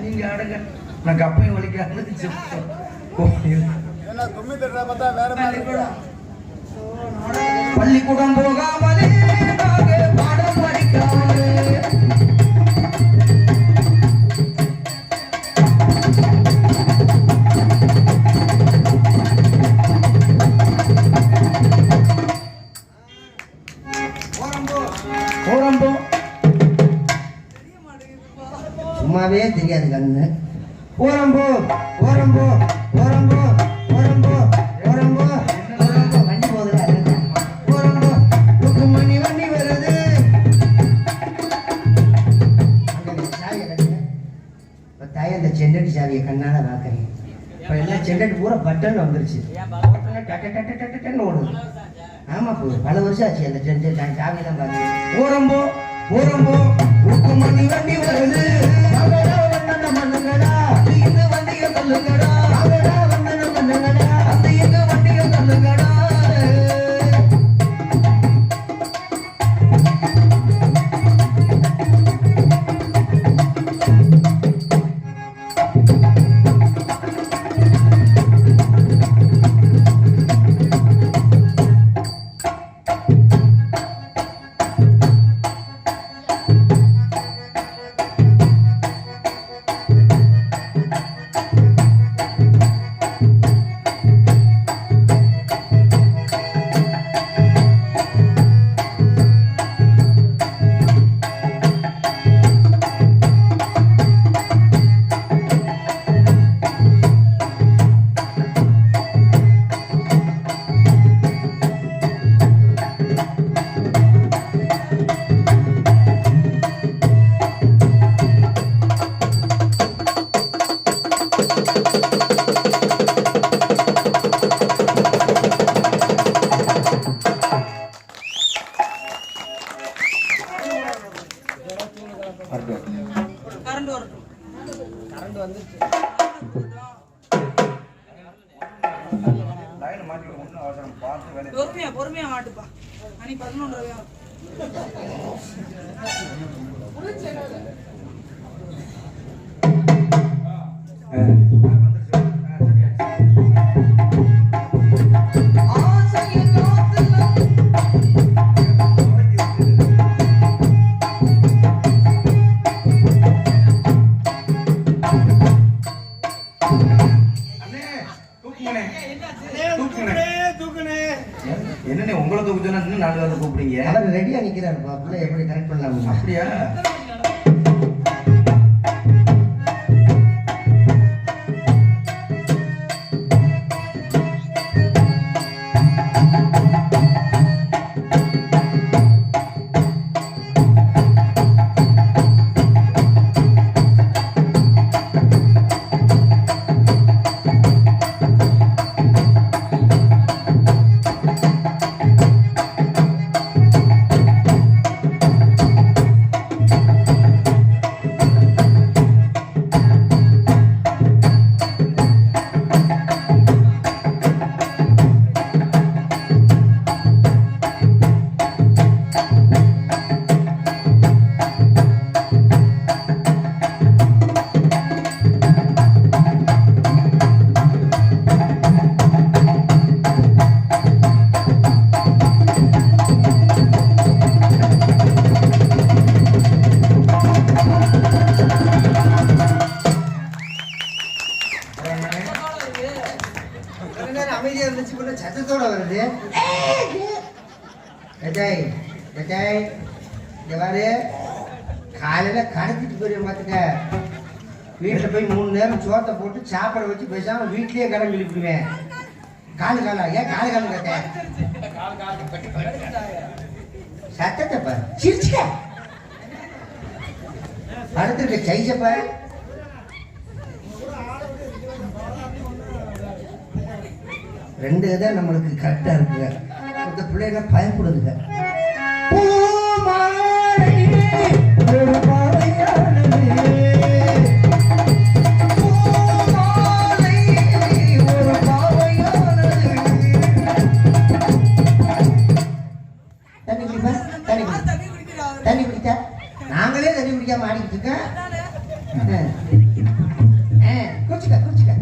நீங்க ஆடுங்க, நான் கப்பையும் வலிக்காது. பள்ளிக்கூடம் போகாமலே பாடம் படிக்காமலே சும்மாவே தெரியாது கண்ணு. ஓரம்போ ஓரம்போ ஓரம்போ ஓரம்போ ஓரம்போ ஓரம்போ வண்டி போகுதுல ஓரம்போ மணி வண்டி வருது. சாவியை கட்டுங்க. இப்போ தாய் அந்த செண்டடி சாவியை கண்ணால பார்க்குறேன். இப்போ எல்லாம் செண்டடி பூரா பட்டன் வந்துருச்சு, டன்னு ஓடுது. ஆமா போகுது, பல வருஷம் ஆச்சு அந்த சாவியெல்லாம் பார்த்து. ஓரம்போ ஓரம்போ மணி வண்டி வருது. மண்ணுங்கடா இந்த வண்டியை தள்ளுங்கடா, வந்தன மண்ணுங்கடா அந்த எங்க வண்டியை தள்ளுங்கடா. பொறுமையா மாட்டுப்பா. மணி 11:30. என்னன்னு உங்களை தூக்கு சொன்னா 4 பேர் கூப்பிடுங்க. அவர் ரெடியா நிக்கிறாரு பாப்புல, எப்படி கரெக்ட் பண்ணலாம்? அப்படியா? அமைதியா இருந்துச்சு, சத்தத்தோட வருது. காலையில கடத்திட்டு போய் பார்த்துக்க, வீட்டுல போய் 3 நேரம் சோத்தை போட்டு சாப்பிட வச்சு பேசாம வீட்லயே கடன் கிழிப்பிடுவேன். காலு ஏன் காலு கட்ட சத்தத்தை சிரிச்சுக்க அடுத்திருக்க சைசப்ப 2 தான் நம்மளுக்கு கரெக்டா இருக்குங்க. இந்த பிள்ளைங்க பயப்படுதுங்க. தண்ணி குடிக்க நாங்களே தண்ணி குடிக்காம ஆடிக்கிட்டு இருக்கேன். குடிச்சுக்க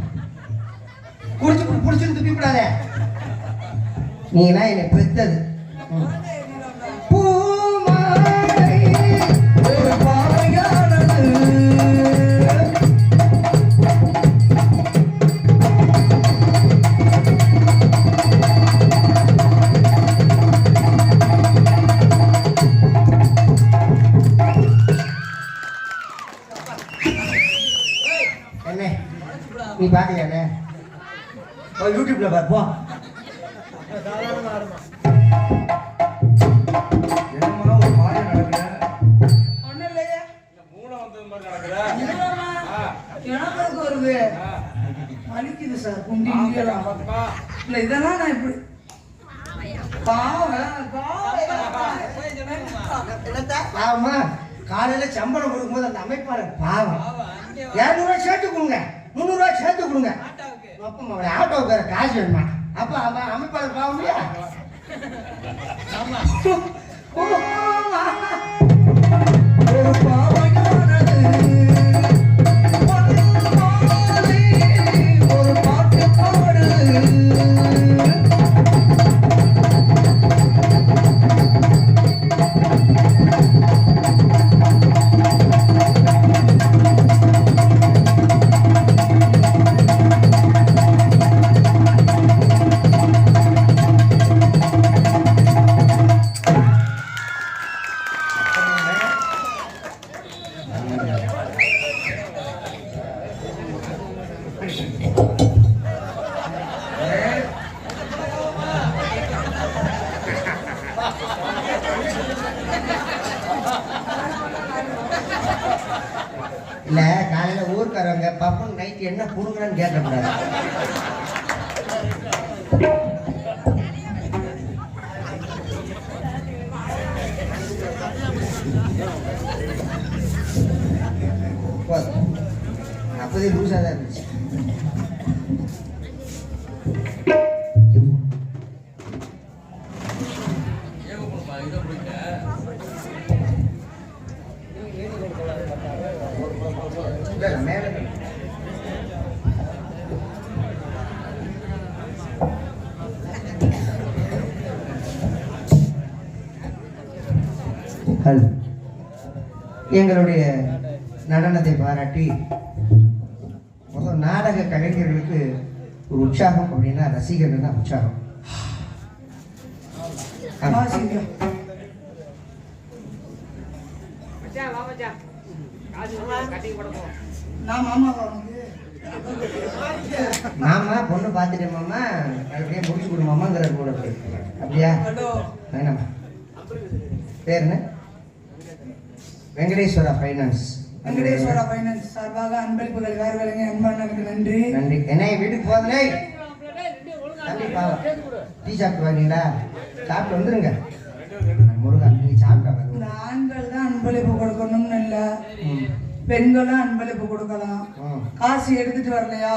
குடிச்சு புடிச்சுன்னு துப்பிவிடாத. நீங்களாம் என்னை பெத்தது. பூமாலை ஒரு பாவையானது. என்ன நீ பாக்கலையாண்ணே? யூடியூப்ல பார்ப்போம். என்னமா ஒரு மாதிரி நடக்குற? ஒண்ணும் இல்லையே. மூளை வந்தது மாதிரி நடக்குற? இல்லம்மா. எனக்கு வருது. வலிக்குது சார் குண்டி இங்கெல்லாம். இல்ல இதெல்லாம் நான் இப்படி ஆமா, காலையில சம்பளம் கொடுக்கும்போது அந்த அமைப்பாளர் பாவம் 200 ரூபாய் சேர்த்து கொடுங்க, 300 ரூபாய் சேர்த்து கொடுங்க. அப்ப ஆட்டோவுக்கு வேற காசு வேணுமா? அப்ப அவன் அமைப்பாளர் பாவம் இல்லையா? ஒரு பாவையானது ஒரு பாட்டு பாடுது. இல்ல காலையில ஊருக்காரங்க பப்பன் நைட் என்ன புடுங்கன்னு கேட்கக்கூடாது. அப்போதே லூஸா தான் இருந்துச்சு. மேல எங்களுடைய நடனத்தை பாராட்டி முதல் நாடக கலைஞர்களுக்கு ஒரு உற்சாகம் அப்படின்னா ரசிகர்கள் தான் உற்சாகம். மாமா பொண்ணு பார்த்துட்டேன் மாமா, அப்படியே முடிச்சு கொடு மாமாங்கிற கூட அப்படியா? வேணாமா? பேர் என்ன? வெங்கடேஸ்வரா ஃபைனான்ஸ். வெங்கடேஸ்வரா ஃபைனான்ஸ் சார்பாக அன்பளிப்புகள் வேறு வேலைங்க அன்பானவர்களுக்கு நன்றி. நன்றி. என்ன வீட்டுக்கு போதே கண்டிப்பா டீ சாப்பிட்டு வாங்கீங்களா? சாப்பிட்டு வந்துருங்க. முருகன் நீ சாப்பிட்டா இந்த ஆண்கள் தான் அன்பளிப்பு கொடுக்கணும்னு இல்ல, பெண்களும் அன்பளிப்பு கொடுக்கலாம். காசு எடுத்துட்டு வரலையா?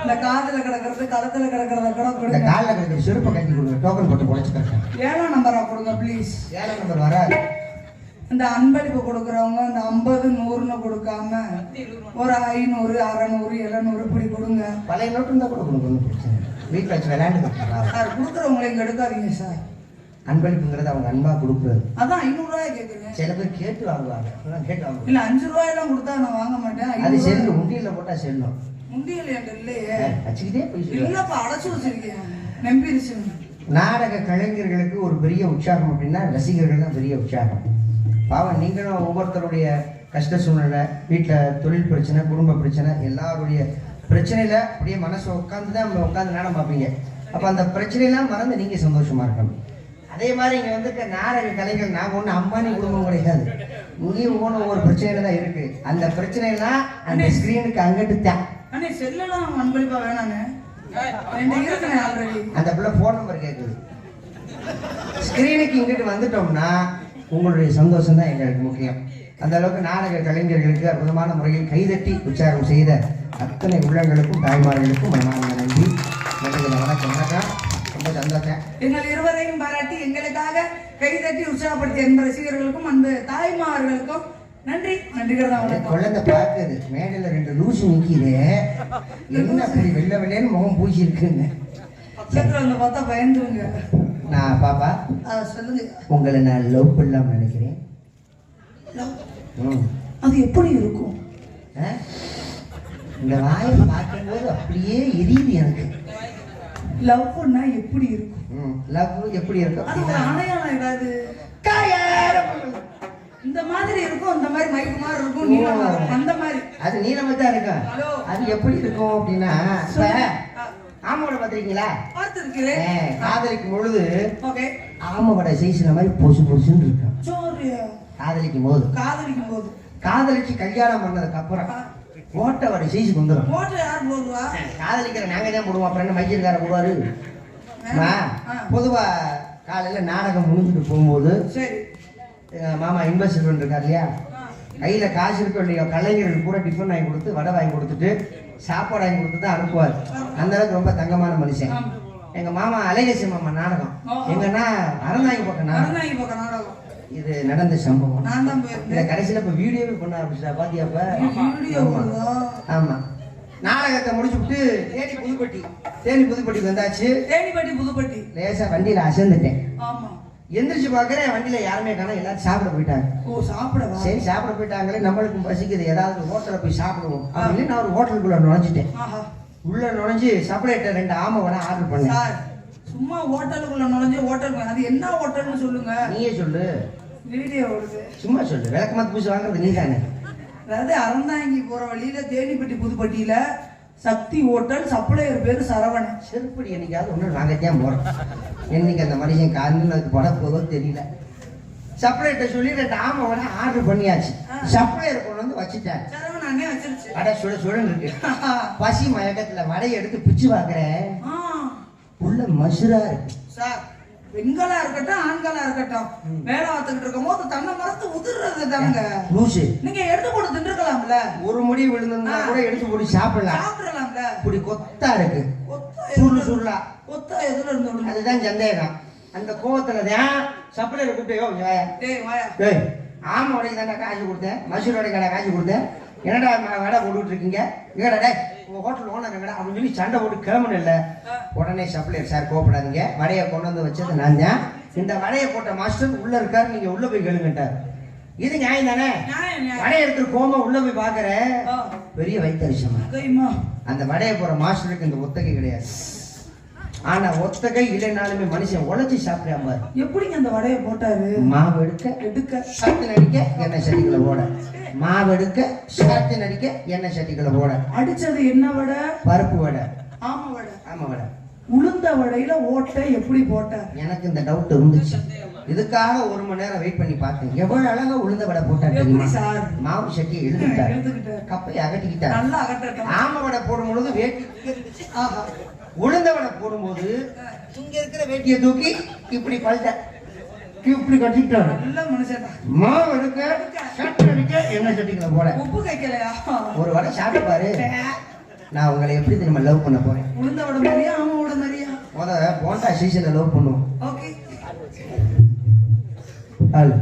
இந்த காதுல கிடக்கிறது கழுத்துல கிடக்கிறத கூட கொடுங்க. காலில் கிடக்கிற செருப்பை கட்டி கொடுங்க, டோக்கன் போட்டு பொழைச்சுக்கிறேன். 7ஆம் நம்பரா கொடுங்க ப்ளீஸ். 7ஆம் நம்பர் வராது. இந்த அன்பளிப்பு கொடுக்குறவங்க இந்த 50 100ன்னு கொடுக்காம ஒரு 500 600 700 இப்படி கொடுங்க. பழைய நோட்டு இருந்தா கூட கொடுக்கணும், பிரச்சனை வீட்டில் வச்சு விளையாண்டு சார். கொடுக்குறவங்களை இங்க எடுக்காதீங்க சார். அன்பளிப்புங்கிறது அவங்க அன்பா கொடுக்குறது. அதான் 500 ரூபாய் கேட்குறேன். சில பேர் கேட்டு வாங்குவாங்க, கேட்டு வாங்குவாங்க. இல்ல 5 ரூபாயெல்லாம் கொடுத்தா நான் வாங்க மாட்டேன். அது செல்லும், உண்டியல்ல போட்டா செல்லும். உண்டியல் என்கிட்ட இல்லையே, வச்சுக்கிட்டே போய் சொல்லுங்க. இல்லப்பா அடைச்சு வச்சிருக்கேன், நம்பிருச்சு. நாடக கலைஞர்களுக்கு ஒரு பெரிய உற்சாகம் அப்படின்னா ரசிகர்கள் தான் பெரிய உற்சாகம். பாவம் நீங்களும் ஒவ்வொருத்தருடைய கஷ்ட சூழ்நிலை, வீட்டில் தொழில் பிரச்சனை, குடும்ப பிரச்சனை, எல்லாருடைய பிரச்சனையில அப்படியே மனசை உட்காந்து தான் உட்காந்து நாடகம் பார்ப்பீங்க. அப்போ அந்த பிரச்சனையெல்லாம் மறந்து நீங்க சந்தோஷமா இருக்கணும். அதே மாதிரி இங்க வந்துட்டு நாடக கலைகள் நாங்கள் ஒன்றும் அம்பானி குடும்பம் கிடையாது. இங்கேயும் ஒவ்வொரு பிரச்சனையில தான் இருக்கு. அந்த பிரச்சனைலாம் அந்த ஸ்கிரீனுக்கு அங்கிட்டு தான். அண்ணே செல்லலாம் அன்பளிப்பா வேணானே, அந்த பிள்ளை போன் நம்பர் கேட்குது. ஸ்கிரீனுக்கு இங்கிட்டு வந்துட்டோம்னா உங்களுடைய சந்தோஷம் தான் எங்களுக்கு முக்கியம். அந்த அளவுக்கு நாடக கலைஞர்களுக்கு அற்புதமான முறையில் கைதட்டி உற்சாகம் செய்த அத்தனை உள்ளங்களுக்கும் தாய்மார்களுக்கும் மனமார்ந்த நன்றி. வணக்கம். வணக்கம். ரொம்ப சந்தோஷம். எங்கள் இருவரையும் பாராட்டி எங்களுக்காக கைதட்டி உற்சாகப்படுத்திய அந்த ரசிகர்களுக்கும் அந்த தாய்மார்களுக்கும் நன்றி நன்றிகள் தான் வணக்கம். குழந்தை பார்க்குது மேடையில 2 லூசு நிக்குது, என்ன அப்படி வெள்ளை வெள்ளைன்னு முகம் பூச்சி இருக்குன்னு. பக்கத்துல வந்து பார்த்தா பயந்துருங்க. நான் பாப்பா சொல்லுங்க. உங்களை நான் லவ் பண்ணலாம்னு நினைக்கிறேன். அது எப்படி இருக்கும்? இந்த வாயை பார்க்கும்போது அப்படியே எரியுது எனக்கு. லவ் பண்ணா எப்படி இருக்கும்? லவ் எப்படி இருக்கும்? அது ஒரு அணையானம் ஏதாவது இந்த மாதிரி இருக்கும், இந்த மாதிரி மைக்கு மாதிரி இருக்கும், நீளமா இருக்கும், அந்த மாதிரி. அது நீளமா தான் இருக்கும். அது எப்படி இருக்கும் அப்படின்னா, ஆமோட பாத்திருக்கீங்களா? பார்த்திருக்கிறேன். காதலிக்கும் பொழுது ஓகே ஆமோட சைஸ்ல மாதிரி பொசு பொசுன்னு இருக்கும். காதலிக்கும் போது காதலிச்சு கல்யாணம் பண்ணதுக்கு அப்புறம் ஓட்ட வடை சைஸுக்கு வந்துடும். காதலிக்கிற நாங்க தான் போடுவோம், அப்புறம் என்ன மைக்கிருக்கார போடுவாரு. பொதுவா காலையில நாடகம் முடிஞ்சுட்டு போகும்போது மாமா இன்வெஸ்ட்மெண்ட் இருக்கார் இல்லையா, கையில காசு இருக்க இல்லையோ கலைஞர்கள் பூரா டிஃபன் வாங்கி கொடுத்து வடை வாங்கி கொடுத்துட்டு சாப்பாடு வாங்கி கொடுத்து தான் அனுப்புவார். அந்த அளவுக்கு ரொம்ப தங்கமான மனுஷன். எங்க மாமா அழகேசி மாமா நாடகம் எங்கன்னா அறநாயகி பக்கம் நாடகம். இது நடந்த சம்பவம். இல்ல கடைசியில இப்ப வீடியோவே பண்ண ஆரம்பிச்சா பாத்தியாப்ப. ஆமா நாடகத்தை முடிச்சுட்டு தேனி புதுப்பட்டிக்கு வந்தாச்சு. புதுப்பட்டி லேசா வண்டியில அசந்துட்டேன். எந்திரிச்சு பாக்குறேன் வண்டியில யாருமே காணோம், எல்லாரும் சாப்பிட போயிட்டாங்க. சரி சாப்பிட போயிட்டாங்களே, நம்மளுக்கும் பசிக்குது, ஏதாவது ஹோட்டல்ல போய் சாப்பிடுவோம் அப்படின்னு நான் ஒரு ஹோட்டலுக்குள்ள நுழைஞ்சிட்டேன். உள்ள நுழைஞ்சு சப்ளைட்டர் 2 ஆமை வடை ஆர்டர் பண்ணேன். சும்மா ஹோட்டலுக்குள்ள நுழைஞ்சு ஹோட்டல் அது என்ன ஹோட்டல்னு சொல்லுங்க. நீயே சொல்லு. வீடியோ ஓடுது. சும்மா சொல்லு. விளக்கமாத்து பூசி வாங்குறது நீ தானே. அதாவது அறந்தாங்கி போற வழியில தேனிப்பட்டி புதுப்பட்டியில சக்தி ஹோட்டல், சப்ளையர் பேரு சரவணன். செருப்படி என்னைக்காவது ஒண்ணு வாங்கத்தான் போறோம். என்னைக்கு அந்த மனுஷன் காரணம் அதுக்கு பட போதோ தெரியல. சப்ளையர்ட்ட சொல்லி 2 ஆமை வடை ஆர்டர் பண்ணியாச்சு. சப்ளையர் கொண்டு வந்து வச்சுட்டாரு. சரவணன் அண்ணே வச்சிருச்சு. வடை சுட இருக்கு. பசி மயக்கத்துல வடையை எடுத்து பிச்சு பாக்குறேன், உள்ள மசுரா இருக்கு. சார் பெண்களா இருக்கட்டும் ஆண்களா இருக்கட்டும் வேலை பார்த்துக்கிட்டு இருக்கும் போது தன்னை மறந்து உதிர்றது தானுங்க லூசு. நீங்க எடுத்து போட்டு தின்றுக்கலாம்ல. ஒரு முடி விழுந்திருந்தா கூட எடுத்து போட்டு சாப்பிடலாம்ல. இப்படி கொத்தா இருக்கு, சுருளா கொத்தா எதுல இருந்து. அதுதான் சந்தேகம். அந்த கோவத்துலதான் சப்ளையர் கூப்பிட்டோ ஆமா உடைக்கு தானே காசு கொடுத்தேன், மசூர் உடைக்கான காசு கொடுத்தேன், என்னடா வடை போட்டுட்டு இருக்கீங்க, ஏடா உங்க ஹோட்டல் ஓனர் எங்கடா அப்படின்னு சொல்லி சண்டை போட்டு கிளம்பணும். இல்ல உடனே சப்ளையர் சார் கோவப்படாதீங்க, வடையை கொண்டு வந்து வச்சது நான் தான், இந்த வடையை போட்ட மாஸ்டர் உள்ள இருக்காரு, நீங்க உள்ள போய் கேளுங்கட்டார். இது நியாயம் தானே. வடையை எடுத்து கோமா உள்ள போய் பாக்குற பெரிய வைத்தரிசமா. அந்த வடையை போற மாஸ்டருக்கு இந்த ஒத்தகை கிடையாது. ஆனா ஒத்தகை இல்லைனாலுமே மனுஷன் உழைச்சி சாப்பிடாம எப்படிங்க அந்த வடையை போட்டாரு. மாவு எடுக்க சத்து நடிக்க எண்ணெய் சட்டிகளை போட, மாவு எடுக்க சத்து நடிக்க எண்ணெய் சட்டிகளை போட. அடிச்சது என்ன வடை? பருப்பு வடை. ஆமா வடை. உளுந்த வடையில ஓட்டை எப்படி போட்ட? எனக்கு இந்த டவுட் இருந்துச்சு. இதுக்காக 1 மணி நேரம் வெயிட் பண்ணி பார்த்தேன். எவ்வளவு அழகா உளுந்த வடை போட்டாரு தெரியுமா? மாவு சட்டியை எழுதிட்டாரு, கப்பை அகட்டிக்கிட்டாரு. நல்லா அகட்ட. ஆம வடை போடும் பொழுது வேட்டி, உளுந்த வடை போடும்போது இங்க இருக்கிற வேட்டியை தூக்கி இப்படி பழுத்த இப்படி கட்டிக்கிட்டாரு. நல்ல மனுஷன். மாவு எடுக்க சட்டை அடிக்க எண்ணெய் சட்டிகளை போட. உப்பு கைக்கலையா? ஒரு வடை சாப்பிட்டு பாரு. நான் உங்களை எப்படி தெரியுமா லவ் பண்ண போறேன்? உளுந்த வடை மாதிரியா ஆம வடை மாதிரியா? முத போண்டா சீசன்ல லவ் பண்ணுவோம். ஓகே. ஹலோ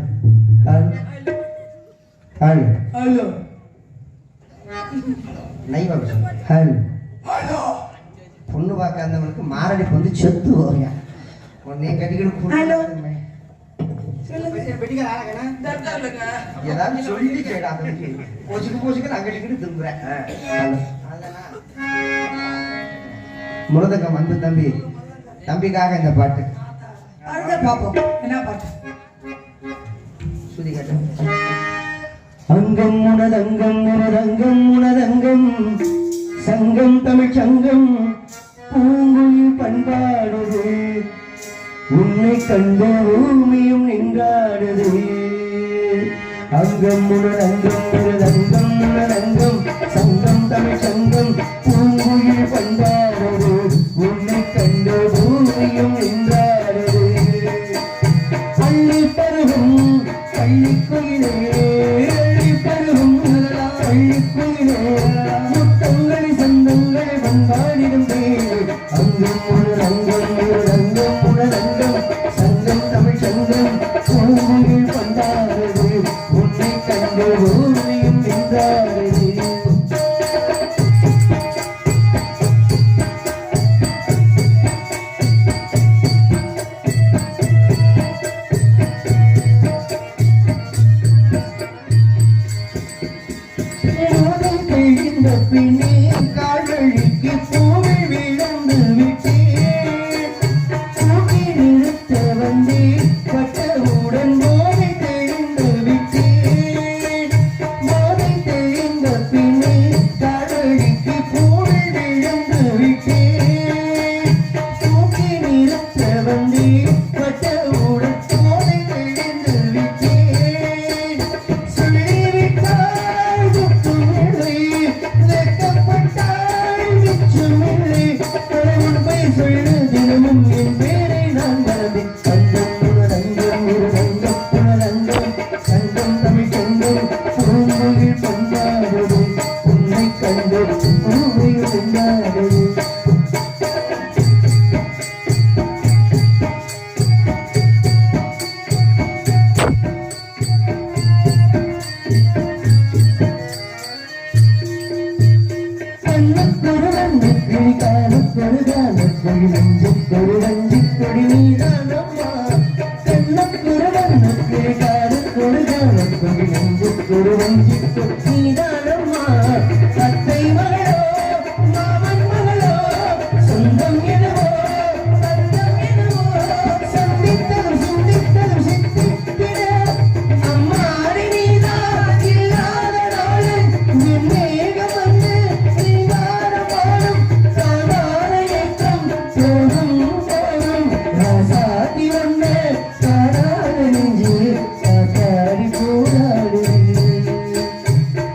ஹலோ ஹலோ நைவா ஹலோ ஹலோ. பொண்ணு பார்க்காதவங்களுக்கு மாரடைப்பு வந்து செத்து போங்க. உடனே கட்டிக்கிட்டு ஏதாவது சொல்லிட்டு கேடா போச்சுக்கு நான் கட்டிக்கிட்டு திரும்புறேன். முருதகம் வந்து தம்பிக்காக இந்த பாட்டு பாப்போம். என்ன பாட்டு? சுதி கேட்டோம். அங்கம் உனதங்கம் உனதங்கம் உனதங்கம் சங்கம் தமிழ் சங்கம் பூங்குயில் பண்பாடுது, உன்னை கண்டு பூமியும் நின்றாடுது. அங்கம் உனதங்கம் உனதங்கம் உனதங்கம் சங்கம் தமிழ் சங்கம் பூங்குயில் பண்பாடுது, உன்னை கண்டு பூமியும் நின்றாடுது. பள்ளி பருவம் பள்ளி குயிலே பள்ளி பருவம் பள்ளி குயிலே முத்தங்களை சந்தங்களை வந்தாடிடும் தேவை. அங்கம் உணரங்கம் உணரங்கம் உணரங்கம் சங்கம் தமிழ் சங்கம் பூங்குயில் பந்தாடுது, உன்னை கண்டு போதை தெளிந்த பின்னே கால்வழிக்கு பூவில் விழுந்து விட்டேன் தூக்கி நிறுத்த வந்தேன் பட்டவுடன் போதை தெளிந்து விட்டேன் போதை தெளிந்த பின்னே கால்வழிக்கு பூவில் விழுந்து விட்டேன் தூக்கி நிறுத்த வந்தேன் பட்டவுடன் போதை தெளிந்து விட்டேன் சொல்லிவிட்டாய் குற்றமில்லை வெட்கப்பட்டாய் மிச்சமில்லை உண்மை சொல்லு தினமும் என் பேரை நான் மறந்தேன் சங்கம் புனரங்கம் இருரங்கம் புனரங்கம் சங்கம் தமிழ் சங்கம் பூங்குயில் பந்தாடுது உன்னை கண்டு பூவையில் உண்டாடுது கண்ணுக்கொரு வண்ணக்கிளி காலுக்கொரு காலக்கொடி நெஞ்சுக்கொரு வஞ்சிக்கொடி நீதானம்மா கண்ணுக்கொரு வண்ணக்கிளி காலுக்கொரு காலக்கொடி நெஞ்சுக்கொரு வஞ்சிக்கொடி நீதானம்மா அத்தை மகளோ மாமன் மகளோ சொந்தம் எனவோ பந்தம் எனவோ சந்தித்ததும் சிந்தித்ததும் சித்தித்திட அம்மாடி நீதான் இல்லாத நாளு என் மேகம் வந்து நீங்காரமாடும் சாதாரண ஏற்றம் போதும் போதும் ராசாதி வந்த காடாத நெஞ்சு காத்தாடி போராடு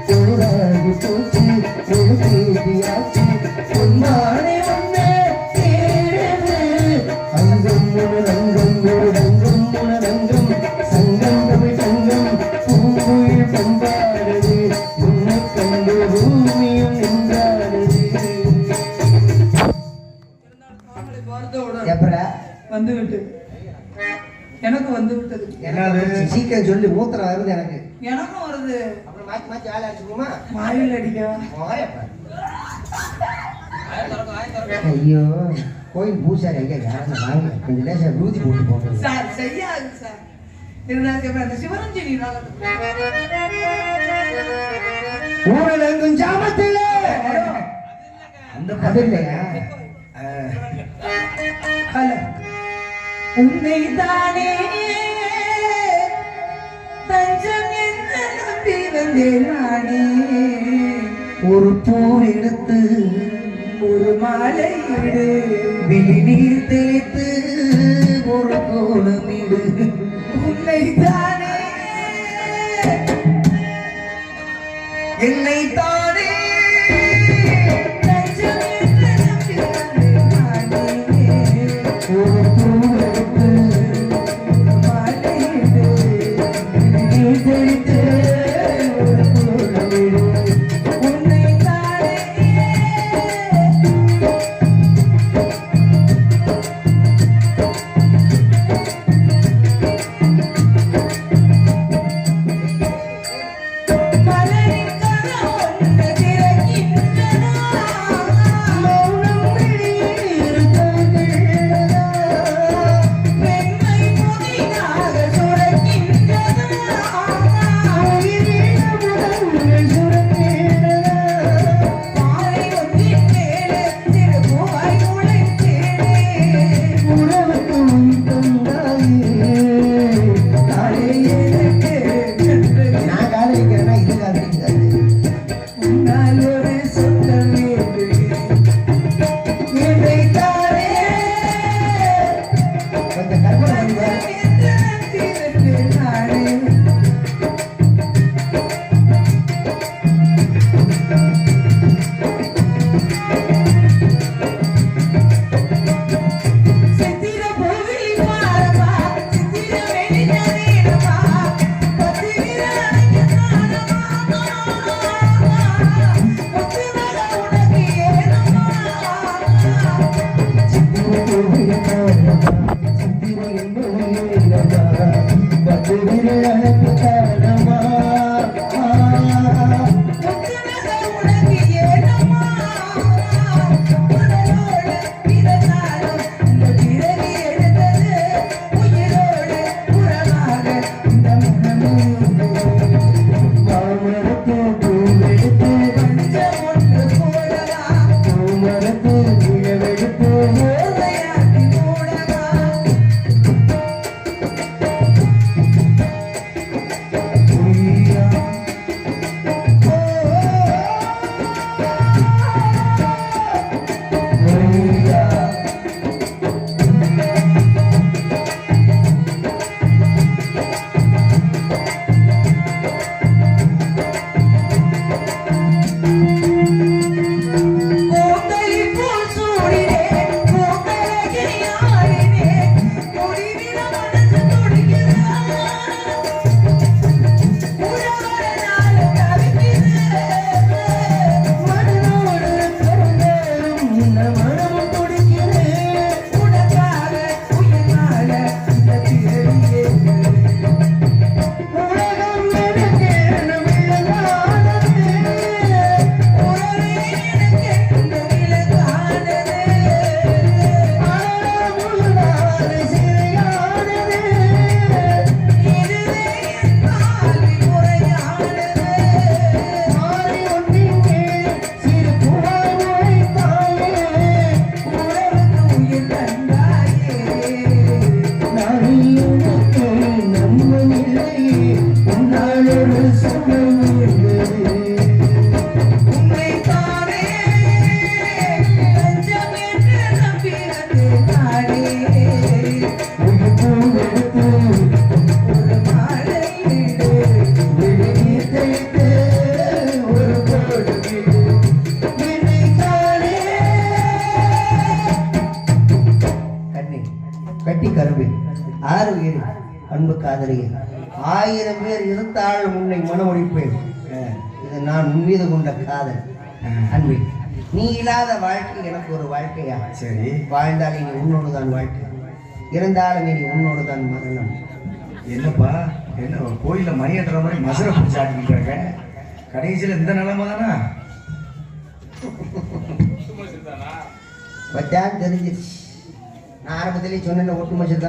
போராடி போச்சு ஒரு தேதியாச்சு பொன்மானை ஒன்று தேடுது அங்கம் ஒரு ரங்கம் ஒரு ரங்கம் ஒரு ரங்கம் சங்கம் தமிழ் சங்கம் பூங்குயில் பண்பாடுது உன்னை கண்டு பூமியும் நின்றாடுது அவங்களை பார்த்தவுடன் எப்படா வந்து விட்டு எனக்கு வந்து விட்டது என்னது சீக்கிரம் சொல்லி மூத்திரம் வருது எனக்கு எனக்கும் வருது அப்புறம் மாத்தி மாத்தி ஆள் அடிச்சுக்குமா மாயில் அடிக்க ஐயோ கோயில் பூசாரி ஐயா யாரும் வாங்க கொஞ்சம் லேசா விபூதி போட்டு போகிறது சார் செய்யாது சார் இருந்தாலும் அந்த சிவரஞ்சனி ஊரடங்கும் ஜாமத்திலே அந்த பதில் இல்லையா ஹலோ உன்னை தானே தஞ்சம் என்று நம்பி வந்தேன் நானே ஒரு பூ எடுத்து ஒரு மாலை இடு விழிநீர் தெளித்து ஒரு கோலமிடு உன்னை தானே என்னை தானே தஞ்சம் என்று நம்பி வந்தேன் நானே ஒரு பூ எடுத்து ஒரு மாலை இடு விழிநீர் தெளித்து ஒரு கோலமிடு உன்னை தானே மலரின் கரம் ஒன்று திறக்கின்றதா மௌனம் வெளியேறு தருகிறதா பெண்மை புதிதாக சுரக்கின்றதா உயிரின முதல்கள் சுரக்கிறதா பாறை ஒன்றின் மேலே சிறு பூவாய் முளைத்தேனே உறவுக்கு உயிர் தந்தாயே தாயே எனக்கு என்று நான் காதலிக்கிறேன்னா இது காதலிக்காது உன்னால் ஒரு சொந்தம் வேண்டும் என்னை தானே கொஞ்சம் கற்பனை பண்ணுங்க. என்று நினைத்திருந்தேன் நானே சித்திர பூவிலி பாரமா சித்திர வெளிநீரமா பத்திர அணைக்க நானமா கருவி 6 உயிர் அன்பு காதலியே 1000 பேர் இருந்தால் உன்னை மனமொழிப்பேன். இது நான் உன் மீது கொண்ட காதல். அன்பே, நீ இல்லாத வாழ்க்கை எனக்கு ஒரு வாழ்க்கையா? சரி, வாழ்ந்தால் இனி உன்னோடு தான் வாழ்க்கை, இருந்தாலும் இனி உன்னோடு தான் மரணம். என்னப்பா என்ன கோயில மணியன்ற மாதிரி மசுரை பிடிச்சி ஆட்டிக்கிட்டாங்க, கடைசியில் இந்த நிலைமை தானா? பச்சான் தெரிஞ்சிருச்சு. நான் ஆரம்பத்திலேயே சொன்னேன் ஒட்டு மச்சத்தான்